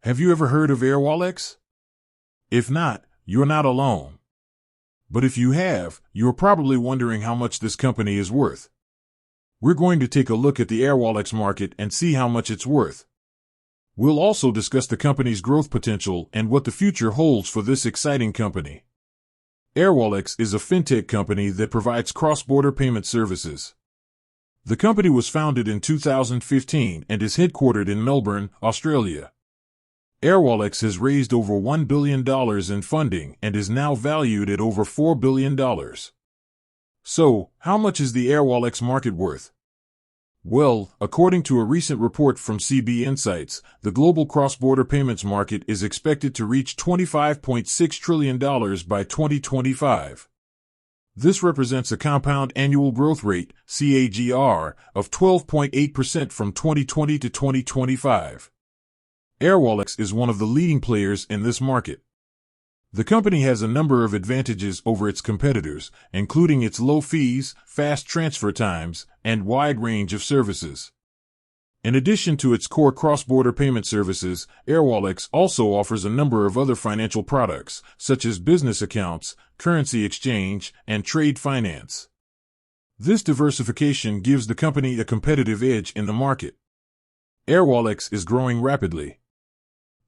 Have you ever heard of Airwallex? If not, you're not alone. But if you have, you're probably wondering how much this company is worth. We're going to take a look at the Airwallex market and see how much it's worth. We'll also discuss the company's growth potential and what the future holds for this exciting company. Airwallex is a fintech company that provides cross-border payment services. The company was founded in 2015 and is headquartered in Melbourne, Australia. Airwallex has raised over $1 billion in funding and is now valued at over $4 billion. So, how much is the Airwallex market worth? Well, according to a recent report from CB Insights, the global cross-border payments market is expected to reach $25.6 trillion by 2025. This represents a compound annual growth rate, CAGR, of 12.8% from 2020 to 2025. Airwallex is one of the leading players in this market. The company has a number of advantages over its competitors, including its low fees, fast transfer times, and wide range of services. In addition to its core cross-border payment services, Airwallex also offers a number of other financial products, such as business accounts, currency exchange, and trade finance. This diversification gives the company a competitive edge in the market. Airwallex is growing rapidly.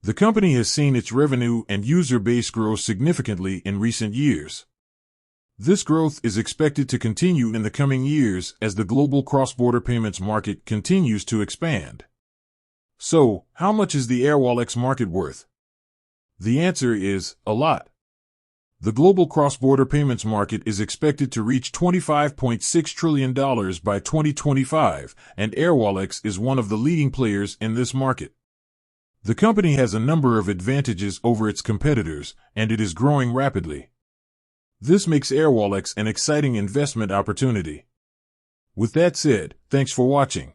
The company has seen its revenue and user base grow significantly in recent years. This growth is expected to continue in the coming years as the global cross-border payments market continues to expand. So, how much is the Airwallex market worth? The answer is, a lot. The global cross-border payments market is expected to reach $25.6 trillion by 2025, and Airwallex is one of the leading players in this market. The company has a number of advantages over its competitors, and it is growing rapidly. This makes Airwallex an exciting investment opportunity. With that said, thanks for watching.